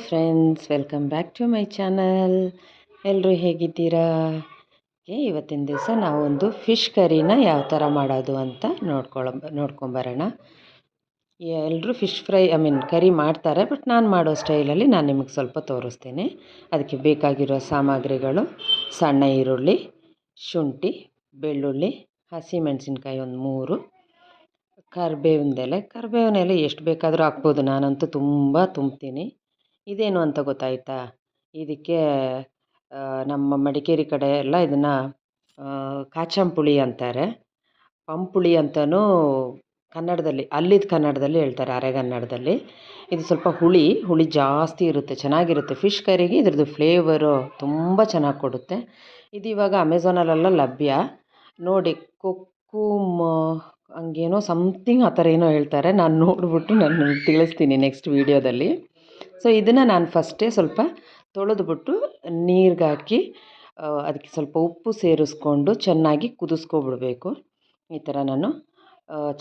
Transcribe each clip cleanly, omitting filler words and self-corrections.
Friends, welcome back to my channel. ಎಲ್ಲರೂ ಹೇಗಿದ್ದೀರಾ? ಇವತ್ತಿನ ದಿವಸ ನಾವೊಂದು ಫಿಶ್ ಕರಿನ ಯಾವ ಥರ ಮಾಡೋದು ಅಂತ ನೋಡ್ಕೊಂಬರೋಣ. ಎಲ್ಲರೂ ಫಿಶ್ ಫ್ರೈ ಕರಿ ಮಾಡ್ತಾರೆ, ಬಟ್ ನಾನು ಮಾಡೋ ಸ್ಟೈಲಲ್ಲಿ ನಾನು ನಿಮಗೆ ಸ್ವಲ್ಪ ತೋರಿಸ್ತೀನಿ. ಅದಕ್ಕೆ ಬೇಕಾಗಿರೋ ಸಾಮಗ್ರಿಗಳು: ಸಣ್ಣ ಈರುಳ್ಳಿ, ಶುಂಠಿ, ಬೆಳ್ಳುಳ್ಳಿ, ಹಸಿಮೆಣಸಿನ್ಕಾಯಿ ಒಂದು 3, ಕರಿಬೇವಿನ ಎಲೆ ಎಷ್ಟು ಬೇಕಾದರೂ ಹಾಕ್ಬೋದು. ನಾನಂತೂ ತುಂಬ ತುಂಬ್ತೀನಿ. ಇದೇನು ಅಂತ ಗೊತ್ತಾಯ್ತಾ? ಇದಕ್ಕೆ ನಮ್ಮ ಮಡಿಕೇರಿ ಕಡೆ ಎಲ್ಲ ಇದನ್ನು ಕಾಚಂಪುಳಿ ಅಂತಾರೆ, ಪಂಪುಳಿ ಅಂತಲೂ ಅಲ್ಲಿದ್ದ ಕನ್ನಡದಲ್ಲಿ ಹೇಳ್ತಾರೆ, ಅರೆಗನ್ನಡದಲ್ಲಿ. ಇದು ಸ್ವಲ್ಪ ಹುಳಿ ಜಾಸ್ತಿ ಇರುತ್ತೆ, ಚೆನ್ನಾಗಿರುತ್ತೆ. ಫಿಶ್ ಕರಿಗೆ ಇದ್ರದ್ದು ಫ್ಲೇವರು ತುಂಬ ಚೆನ್ನಾಗಿ ಕೊಡುತ್ತೆ. ಇದು ಇವಾಗ ಅಮೆಝಾನಲ್ಲೆಲ್ಲ ಲಭ್ಯ. ನೋಡಿ, ಕೊಕ್ಕುಮ್ ಹಂಗೇನೋ ಸಮಥಿಂಗ್ ಆ ಥರ ಏನೋ ಹೇಳ್ತಾರೆ. ನಾನು ನೋಡಿಬಿಟ್ಟು ನಾನು ತಿಳಿಸ್ತೀನಿ ನೆಕ್ಸ್ಟ್ ವೀಡಿಯೋದಲ್ಲಿ. ಸೊ ಇದನ್ನು ನಾನು ಫಸ್ಟೇ ಸ್ವಲ್ಪ ತೊಳೆದ್ಬಿಟ್ಟು ನೀರಿಗೆ ಹಾಕಿ ಅದಕ್ಕೆ ಸ್ವಲ್ಪ ಉಪ್ಪು ಸೇರಿಸ್ಕೊಂಡು ಚೆನ್ನಾಗಿ ಕುದಿಸ್ಕೊಬಿಡ್ಬೇಕು. ಈ ಥರ ನಾನು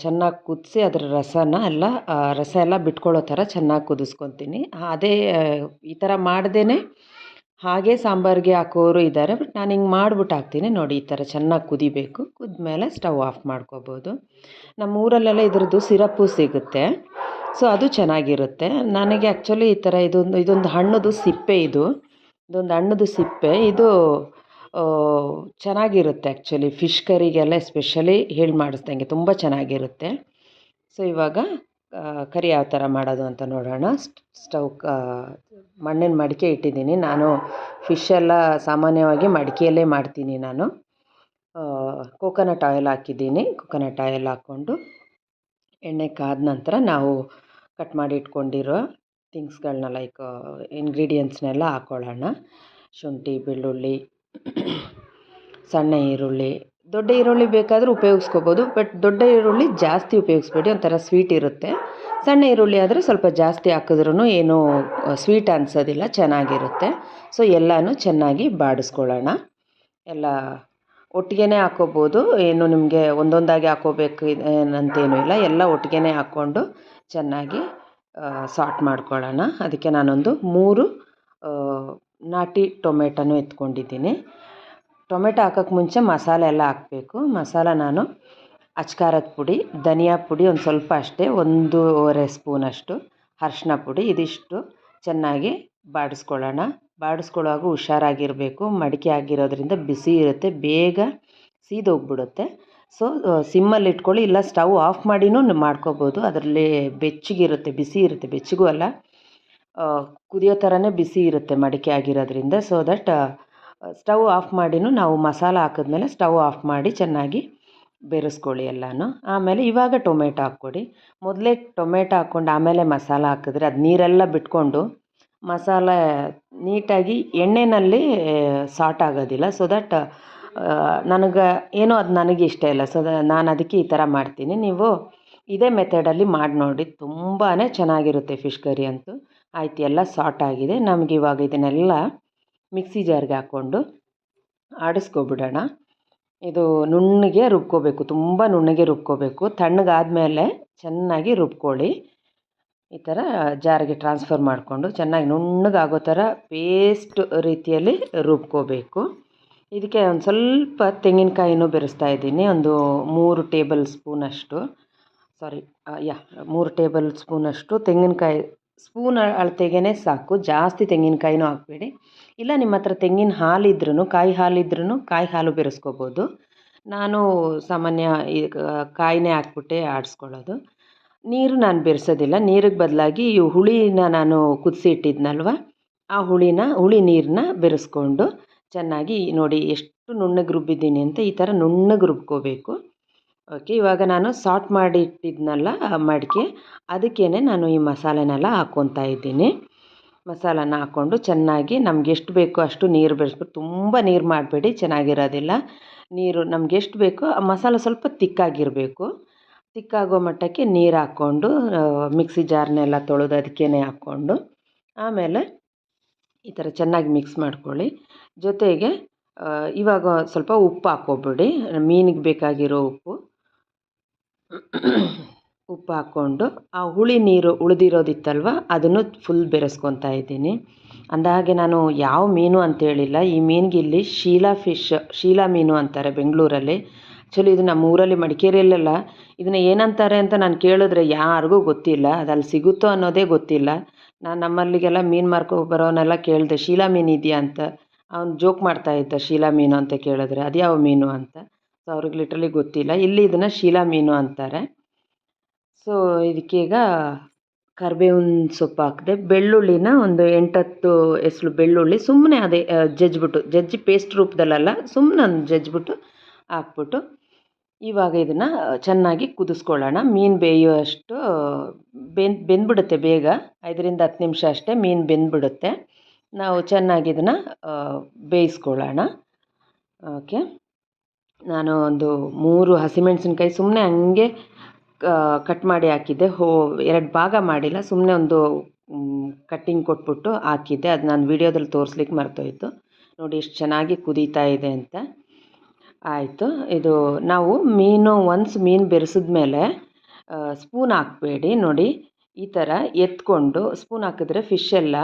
ಚೆನ್ನಾಗಿ ಕುದಿಸಿ ಅದರ ರಸ ಎಲ್ಲ ಬಿಟ್ಕೊಳ್ಳೋ ಥರ ಚೆನ್ನಾಗಿ ಕುದಿಸ್ಕೊತೀನಿ. ಅದೇ ಈ ಥರ ಮಾಡ್ದೇ ಹಾಗೆ ಸಾಂಬಾರಿಗೆ ಹಾಕೋರು ಇದ್ದಾರೆ, ಬಟ್ ನಾನು ಹಿಂಗೆ ಮಾಡಿಬಿಟ್ಟು ಹಾಕ್ತೀನಿ. ನೋಡಿ, ಈ ಥರ ಚೆನ್ನಾಗಿ ಕುದಿಬೇಕು. ಕುದ್ಮೇಲೆ ಸ್ಟವ್ ಆಫ್ ಮಾಡ್ಕೋಬೋದು. ನಮ್ಮ ಊರಲ್ಲೆಲ್ಲ ಇದ್ರದ್ದು ಸಿರಪ್ಪು ಸಿಗುತ್ತೆ, ಸೊ ಅದು ಚೆನ್ನಾಗಿರುತ್ತೆ. ನನಗೆ ಆ್ಯಕ್ಚುಲಿ ಈ ಥರ ಇದೊಂದು ಹಣ್ಣದು ಸಿಪ್ಪೆ, ಇದೊಂದು ಹಣ್ಣದು ಸಿಪ್ಪೆ, ಇದು ಚೆನ್ನಾಗಿರುತ್ತೆ ಆ್ಯಕ್ಚುಲಿ ಫಿಶ್ ಕರಿಗೆಲ್ಲ ಎಸ್ಪೆಷಲಿ ಮಾಡಿಸ್ದಂಗೆ ತುಂಬ ಚೆನ್ನಾಗಿರುತ್ತೆ. ಸೊ ಇವಾಗ ಕರಿ ಯಾವ ಥರ ಮಾಡೋದು ಅಂತ ನೋಡೋಣ. ಸ್ಟವ್ ಮಣ್ಣಿನ ಮಡಿಕೆ ಇಟ್ಟಿದ್ದೀನಿ. ನಾನು ಫಿಶೆಲ್ಲ ಸಾಮಾನ್ಯವಾಗಿ ಮಡಿಕೆಯಲ್ಲೇ ಮಾಡ್ತೀನಿ. ನಾನು ಕೋಕೋನಟ್ ಆಯಿಲ್ ಹಾಕಿದ್ದೀನಿ. ಕೋಕೋನಟ್ ಆಯಿಲ್ ಹಾಕ್ಕೊಂಡು ಎಣ್ಣೆ ಕಾದ ನಂತರ ನಾವು ಕಟ್ ಮಾಡಿ ಇಟ್ಕೊಂಡಿರೋ ಥಿಂಗ್ಸ್ಗಳನ್ನ ಲೈಕ್ ಇಂಗ್ರೀಡಿಯೆಂಟ್ಸ್ನೆಲ್ಲ ಹಾಕ್ಕೊಳ್ಳೋಣ. ಶುಂಠಿ, ಬೆಳ್ಳುಳ್ಳಿ, ಸಣ್ಣ ಈರುಳ್ಳಿ, ದೊಡ್ಡ ಈರುಳ್ಳಿ ಬೇಕಾದರೂ ಉಪಯೋಗಿಸ್ಕೋಬೋದು, ಬಟ್ ದೊಡ್ಡ ಈರುಳ್ಳಿ ಜಾಸ್ತಿ ಉಪಯೋಗಿಸ್ಬೇಡಿ, ಒಂಥರ ಸ್ವೀಟ್ ಇರುತ್ತೆ. ಸಣ್ಣ ಈರುಳ್ಳಿ ಆದರೆ ಸ್ವಲ್ಪ ಜಾಸ್ತಿ ಹಾಕಿದ್ರೂ ಏನೂ ಸ್ವೀಟ್ ಅನಿಸೋದಿಲ್ಲ, ಚೆನ್ನಾಗಿರುತ್ತೆ. ಸೊ ಎಲ್ಲನೂ ಚೆನ್ನಾಗಿ ಬಾಡಿಸ್ಕೊಳ್ಳೋಣ. ಎಲ್ಲ ಒಟ್ಟಿಗೆ ಹಾಕ್ಕೋಬೋದು, ಏನು ನಿಮಗೆ ಒಂದೊಂದಾಗಿ ಹಾಕ್ಕೋಬೇಕು ಅಂತೇನೂ ಇಲ್ಲ. ಎಲ್ಲ ಒಟ್ಟಿಗೆ ಹಾಕ್ಕೊಂಡು ಚೆನ್ನಾಗಿ ಸಾಟ್ ಮಾಡ್ಕೊಳ್ಳೋಣ. ಅದಕ್ಕೆ ನಾನೊಂದು 3 ನಾಟಿ ಟೊಮೆಟೊನೂ ಎತ್ಕೊಂಡಿದ್ದೀನಿ. ಟೊಮೆಟೊ ಹಾಕೋಕ್ಕೆ ಮುಂಚೆ ಮಸಾಲೆ ಎಲ್ಲ ಹಾಕಬೇಕು. ಮಸಾಲ ನಾನು ಅಚ್ಕಾರದ ಪುಡಿ, ಧನಿಯಾ ಪುಡಿ ಒಂದು ಸ್ವಲ್ಪ ಅಷ್ಟೇ, 1.5 ಸ್ಪೂನಷ್ಟು, ಅರಿಶಿನ ಪುಡಿ, ಇದಿಷ್ಟು ಚೆನ್ನಾಗಿ ಬಾಡಿಸ್ಕೊಳ್ಳೋಣ. ಬಾಡಿಸ್ಕೊಳ್ಳುವಾಗ ಹುಷಾರಾಗಿರಬೇಕು. ಮಡಿಕೆ ಆಗಿರೋದ್ರಿಂದ ಬಿಸಿ ಇರುತ್ತೆ, ಬೇಗ ಸೀದೋಗ್ಬಿಡುತ್ತೆ. ಸೊ ಸಿಮ್ಮಲ್ಲಿ ಇಟ್ಕೊಳ್ಳಿ, ಇಲ್ಲ ಸ್ಟವ್ ಆಫ್ ಮಾಡಿನೂ ಮಾಡ್ಕೋಬೋದು. ಅದರಲ್ಲಿ ಬೆಚ್ಚಗಿರುತ್ತೆ, ಬಿಸಿ ಇರುತ್ತೆ, ಬೆಚ್ಚಗೂ ಅಲ್ಲ, ಕುದಿಯೋ ಥರನೇ ಬಿಸಿ ಇರುತ್ತೆ ಮಡಿಕೆ ಆಗಿರೋದ್ರಿಂದ. ಸೊ ದಟ್ ಸ್ಟವ್ ಆಫ್ ಮಾಡಿನೂ ನಾವು ಮಸಾಲ ಹಾಕಿದ್ಮೇಲೆ ಸ್ಟವ್ ಆಫ್ ಮಾಡಿ ಚೆನ್ನಾಗಿ ಬೆರೆಸ್ಕೊಳ್ಳಿ ಎಲ್ಲನೂ. ಆಮೇಲೆ ಇವಾಗ ಟೊಮೆಟೊ ಹಾಕ್ಕೊಡಿ. ಮೊದಲೇ ಟೊಮೆಟೊ ಹಾಕ್ಕೊಂಡು ಆಮೇಲೆ ಮಸಾಲ ಹಾಕಿದ್ರೆ ಅದು ನೀರೆಲ್ಲ ಬಿಟ್ಕೊಂಡು ಮಸಾಲೆ ನೀಟಾಗಿ ಎಣ್ಣೆಯಲ್ಲಿ ಸಾಟ್ ಆಗೋದಿಲ್ಲ. ಸೊ ದಟ್ ಅದು ನನಗೆ ಇಷ್ಟ ಇಲ್ಲ. ಸೊ ನಾನು ಅದಕ್ಕೆ ಈ ಥರ ಮಾಡ್ತೀನಿ. ನೀವು ಇದೇ ಮೆಥಡಲ್ಲಿ ಮಾಡಿ ನೋಡಿ, ತುಂಬಾ ಚೆನ್ನಾಗಿರುತ್ತೆ ಫಿಶ್ ಕರಿ ಅಂತೂ. ಆಯ್ತು, ಎಲ್ಲ ಸಾಟ್ ಆಗಿದೆ. ನಮಗೆ ಇವಾಗ ಇದನ್ನೆಲ್ಲ ಮಿಕ್ಸಿ ಜಾರ್ಗೆ ಹಾಕ್ಕೊಂಡು ಆಡಿಸ್ಕೊಬಿಡೋಣ. ಇದು ನುಣ್ಣಗೆ ರುಬ್ಕೋಬೇಕು, ತುಂಬ ನುಣ್ಣಗೆ ರುಬ್ಕೋಬೇಕು. ತಣ್ಣಗಾದಮೇಲೆ ಚೆನ್ನಾಗಿ ರುಬ್ಕೊಳ್ಳಿ. ಈ ಥರ ಜಾರಿಗೆ ಟ್ರಾನ್ಸ್ಫರ್ ಮಾಡಿಕೊಂಡು ಚೆನ್ನಾಗಿ ನುಣ್ಣಗಾಗೋ ಥರ ಪೇಸ್ಟ್ ರೀತಿಯಲ್ಲಿ ರುಬ್ಕೋಬೇಕು. ಇದಕ್ಕೆ ಒಂದು ಸ್ವಲ್ಪ ತೆಂಗಿನಕಾಯಿನೂ ಬೆರೆಸ್ತಾ ಇದ್ದೀನಿ. ಒಂದು 3 ಟೇಬಲ್ ಸ್ಪೂನಷ್ಟು 3 ಟೇಬಲ್ ಸ್ಪೂನಷ್ಟು ತೆಂಗಿನಕಾಯಿ. ಸ್ಪೂನ್ ಅಳತೆಗೇ ಸಾಕು, ಜಾಸ್ತಿ ತೆಂಗಿನಕಾಯಿನೂ ಹಾಕಬೇಡಿ. ಇಲ್ಲ ನಿಮ್ಮ ಹತ್ರ ತೆಂಗಿನ ಹಾಲಿದ್ರೂ, ಕಾಯಿ ಹಾಲು ಬೆರೆಸ್ಕೋಬೋದು. ನಾನು ಸಾಮಾನ್ಯ ಕಾಯಿನೇ ಹಾಕ್ಬಿಟ್ಟೆ ಆಡಿಸ್ಕೊಳ್ಳೋದು. ನೀರು ನಾನು ಬೆರೆಸೋದಿಲ್ಲ. ನೀರಿಗೆ ಬದಲಾಗಿ ಈ ಹುಳಿನ ನಾನು ಕುದಿಸಿ ಇಟ್ಟಿದ್ನಲ್ವ, ಆ ಹುಳಿ ನೀರನ್ನ ಬೆರೆಸ್ಕೊಂಡು ಚೆನ್ನಾಗಿ ನೋಡಿ ಎಷ್ಟು ನುಣ್ಣಗೆ ರುಬ್ಬಿದ್ದೀನಿ ಅಂತ. ಈ ಥರ ನುಣ್ಣಗೆ ರುಬ್ಕೋಬೇಕು. ಓಕೆ, ಇವಾಗ ನಾನು ಸಾಟ್ ಮಾಡಿ ಇಟ್ಟಿದ್ನಲ್ಲ ಮಡಿಕೆ, ಅದಕ್ಕೇ ನಾನು ಈ ಮಸಾಲೆನೆಲ್ಲ ಹಾಕ್ಕೊತಾ ಇದ್ದೀನಿ. ಮಸಾಲನ ಹಾಕ್ಕೊಂಡು ಚೆನ್ನಾಗಿ ನಮ್ಗೆ ಎಷ್ಟು ಬೇಕೋ ಅಷ್ಟು ನೀರು ಬೆರೆಸ್ಬಿಟ್ಟು, ತುಂಬ ನೀರು ಮಾಡಬೇಡಿ, ಚೆನ್ನಾಗಿರೋದಿಲ್ಲ. ನೀರು ನಮ್ಗೆ ಎಷ್ಟು ಬೇಕೋ, ಆ ಮಸಾಲೆ ಸ್ವಲ್ಪ ತಿಕ್ಕಾಗಿರಬೇಕು. ತಿಕ್ಕಾಗೋ ಮಟ್ಟಕ್ಕೆ ನೀರು ಹಾಕ್ಕೊಂಡು ಮಿಕ್ಸಿ ಜಾರ್ನೆಲ್ಲ ತೊಳೆದು ಅದಕ್ಕೇ ಹಾಕ್ಕೊಂಡು ಆಮೇಲೆ ಈ ಥರ ಚೆನ್ನಾಗಿ ಮಿಕ್ಸ್ ಮಾಡ್ಕೊಳ್ಳಿ. ಜೊತೆಗೆ ಇವಾಗ ಸ್ವಲ್ಪ ಉಪ್ಪು ಹಾಕ್ಕೊಬಿಡಿ, ಮೀನಿಗೆ ಬೇಕಾಗಿರೋ ಉಪ್ಪು. ಉಪ್ಪು ಹಾಕ್ಕೊಂಡು ಆ ಹುಳಿ ನೀರು ಉಳಿದಿರೋದಿತ್ತಲ್ವ ಅದನ್ನು ಫುಲ್ ಬೆರೆಸ್ಕೊತಾ ಇದ್ದೀನಿ. ಅಂದಹಾಗೆ ನಾನು ಯಾವ ಮೀನು ಅಂತ ಹೇಳಿಲ್ಲ. ಈ ಮೀನಿಗೆ ಇಲ್ಲಿ ಶೀಲಾ ಮೀನು ಅಂತಾರೆ ಬೆಂಗಳೂರಲ್ಲಿ. ಆ್ಯಕ್ಚುಲಿ ಇದು ನಮ್ಮ ಊರಲ್ಲಿ ಮಡಿಕೇರಿಯಲ್ಲೆಲ್ಲ ಇದನ್ನು ಏನಂತಾರೆ ಅಂತ ನಾನು ಕೇಳಿದ್ರೆ ಯಾರಿಗೂ ಗೊತ್ತಿಲ್ಲ. ಅದು ಅಲ್ಲಿ ಸಿಗುತ್ತೋ ಅನ್ನೋದೇ ಗೊತ್ತಿಲ್ಲ. ನಾನು ನಮ್ಮಲ್ಲಿಗೆಲ್ಲ ಮೀನು ಮಾರ್ಕೊ ಬರೋನೆಲ್ಲ ಕೇಳಿದೆ, ಶೀಲಾ ಮೀನು ಇದೆಯಾ ಅಂತ. ಅವ್ನು ಜೋಕ್ ಮಾಡ್ತಾಯಿದ್ದ, ಶೀಲಾ ಮೀನು ಅಂತ ಕೇಳಿದ್ರೆ ಅದು ಯಾವ ಮೀನು ಅಂತ. ಸೊ ಅವ್ರಿಗೆ ಲಿಟ್ರಲಿ ಗೊತ್ತಿಲ್ಲ. ಇಲ್ಲಿ ಇದನ್ನು ಶೀಲಾ ಮೀನು ಅಂತಾರೆ. ಸೊ ಇದಕ್ಕೀಗ ಕರಿಬೇವಿನ ಸೊಪ್ಪು ಹಾಕಿದೆ. ಬೆಳ್ಳುಳ್ಳಿನ ಒಂದು 8-10 ಎಸಳು ಬೆಳ್ಳುಳ್ಳಿ ಸುಮ್ಮನೆ ಅದೇ ಜಜ್ಜಿ ಪೇಸ್ಟ್ ರೂಪದಲ್ಲ, ಸುಮ್ಮನೆ ಒಂದು ಜಜ್ಜಿಬಿಟ್ಟು ಹಾಕ್ಬಿಟ್ಟು ಇವಾಗ ಇದನ್ನು ಚೆನ್ನಾಗಿ ಕುದಿಸ್ಕೊಳ್ಳೋಣ. ಮೀನು ಬೇಯುವಷ್ಟು ಬೆಂದ್ಬಿಡುತ್ತೆ ಬೇಗ. 5-10 ನಿಮಿಷ ಅಷ್ಟೇ ಮೀನು ಬೆಂದ್ಬಿಡುತ್ತೆ. ನಾವು ಚೆನ್ನಾಗಿ ಇದನ್ನು ಬೇಯಿಸ್ಕೊಳ್ಳೋಣ. ಓಕೆ, ನಾನು ಒಂದು 3 ಹಸಿಮೆಣಸಿನ್ಕಾಯಿ ಸುಮ್ಮನೆ ಹಂಗೆ ಕಟ್ ಮಾಡಿ ಹಾಕಿದ್ದೆ. 2 ಭಾಗ ಮಾಡಿಲ್ಲ, ಸುಮ್ಮನೆ ಒಂದು ಕಟ್ಟಿಂಗ್ ಕೊಟ್ಬಿಟ್ಟು ಹಾಕಿದ್ದೆ. ಅದು ನಾನು ವೀಡಿಯೋದಲ್ಲಿ ತೋರಿಸ್ಲಿಕ್ಕೆ ಮರ್ತೋಯ್ತು. ನೋಡಿ ಎಷ್ಟು ಚೆನ್ನಾಗಿ ಕುದೀತಾ ಇದೆ ಅಂತ. ಆಯಿತು, ಇದು ನಾವು ಒನ್ಸ್ ಮೀನು ಬೆರೆಸಿದ್ಮೇಲೆ ಸ್ಪೂನ್ ಹಾಕಬೇಡಿ. ನೋಡಿ ಈ ಥರ ಎತ್ಕೊಂಡು ಸ್ಪೂನ್ ಹಾಕಿದ್ರೆ ಫಿಶ್ ಎಲ್ಲ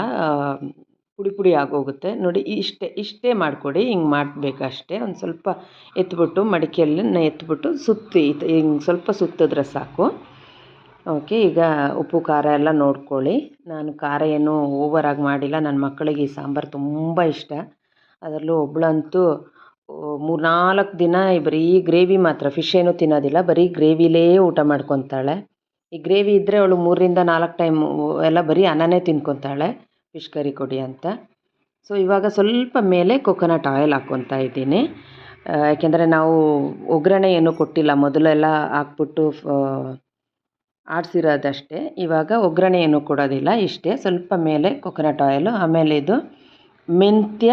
ಪುಡಿ ಆಗೋಗುತ್ತೆ. ನೋಡಿ ಇಷ್ಟೇ ಮಾಡಿಕೊಡಿ. ಹಿಂಗೆ ಮಾಡಬೇಕಷ್ಟೇ. ಒಂದು ಸ್ವಲ್ಪ ಎತ್ಬಿಟ್ಟು ಮಡಿಕೆಯಲ್ಲಿ ಎತ್ಬಿಟ್ಟು ಸುತ್ತಿ ಹಿಂಗೆ ಸ್ವಲ್ಪ ಸುತ್ತಿದ್ರೆ ಸಾಕು. ಓಕೆ, ಈಗ ಉಪ್ಪು ಖಾರ ಎಲ್ಲ ನೋಡ್ಕೊಳ್ಳಿ. ನಾನು ಖಾರ ಏನೂ ಓವರಾಗಿ ಮಾಡಿಲ್ಲ. ನನ್ನ ಮಕ್ಕಳಿಗೆ ಈ ಸಾಂಬಾರು ತುಂಬ ಇಷ್ಟ. ಅದರಲ್ಲೂ ಒಬ್ಬಳಂತೂ 3-4 ದಿನ ಬರೀ ಗ್ರೇವಿ ಮಾತ್ರ, ಫಿಶ್ ಏನೂ ತಿನ್ನೋದಿಲ್ಲ, ಬರೀ ಗ್ರೇವಿಲೇ ಊಟ ಮಾಡ್ಕೊತಾಳೆ. ಈ ಗ್ರೇವಿ ಇದ್ದರೆ ಅವಳು 3-4 ಟೈಮ್ ಎಲ್ಲ ಬರೀ ಅನ್ನನೇ ತಿನ್ಕೊತಾಳೆ, ಫಿಶ್ ಕರಿ ಕೊಡಿ ಅಂತ. ಸೊ ಇವಾಗ ಸ್ವಲ್ಪ ಮೇಲೆ ಕೊಕೊನಟ್ ಆಯಿಲ್ ಹಾಕ್ಕೊತಾ ಇದ್ದೀನಿ. ಯಾಕೆಂದರೆ ನಾವು ಒಗ್ಗರಣೆ ಏನೂ ಕೊಟ್ಟಿಲ್ಲ, ಮೊದಲೆಲ್ಲ ಹಾಕ್ಬಿಟ್ಟು ಆಡಿಸಿರೋದಷ್ಟೇ. ಇವಾಗ ಒಗ್ಗರಣೆ ಏನೂ ಕೊಡೋದಿಲ್ಲ, ಇಷ್ಟೇ. ಸ್ವಲ್ಪ ಮೇಲೆ ಕೊಕೊನಟ್ ಆಯಿಲು, ಆಮೇಲೆ ಇದು ಮೆಂತ್ಯ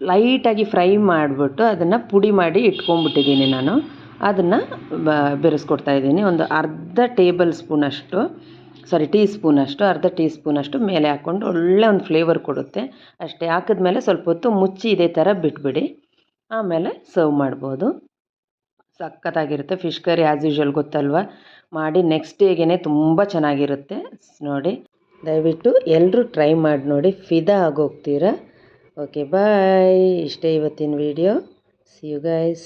ಲೈಟಾಗಿ ಫ್ರೈ ಮಾಡಿಬಿಟ್ಟು ಅದನ್ನು ಪುಡಿ ಮಾಡಿ ಇಟ್ಕೊಂಡ್ಬಿಟ್ಟಿದ್ದೀನಿ ನಾನು. ಅದನ್ನು ಬೆರೆಸ್ಕೊಡ್ತಾಯಿದ್ದೀನಿ. ಒಂದು ಟೀ ಸ್ಪೂನಷ್ಟು ಮೇಲೆ ಹಾಕ್ಕೊಂಡು ಒಳ್ಳೆ ಒಂದು ಫ್ಲೇವರ್ ಕೊಡುತ್ತೆ. ಅಷ್ಟೇ, ಹಾಕಿದ್ಮೇಲೆ ಸ್ವಲ್ಪ ಹೊತ್ತು ಮುಚ್ಚಿ ಇದೇ ಥರ ಬಿಟ್ಬಿಡಿ. ಆಮೇಲೆ ಸರ್ವ್ ಮಾಡ್ಬೋದು. ಸಖತ್ತಾಗಿರುತ್ತೆ ಫಿಶ್ ಕರಿ. ಆ್ಯಸ್ ಯೂಶ್ವಲ್ ಗೊತ್ತಲ್ವ, ಮಾಡಿ ನೆಕ್ಸ್ಟ್ ಡೇಗೆ ತುಂಬ ಚೆನ್ನಾಗಿರುತ್ತೆ. ನೋಡಿ, ದಯವಿಟ್ಟು ಎಲ್ಲರೂ ಟ್ರೈ ಮಾಡಿ ನೋಡಿ, ಫಿದಾ ಆಗೋಗ್ತೀರಾ. ಓಕೆ, ಬಾಯ್. ಇಷ್ಟೇ ಇವತ್ತಿನ ವಿಡಿಯೋ. C you guys.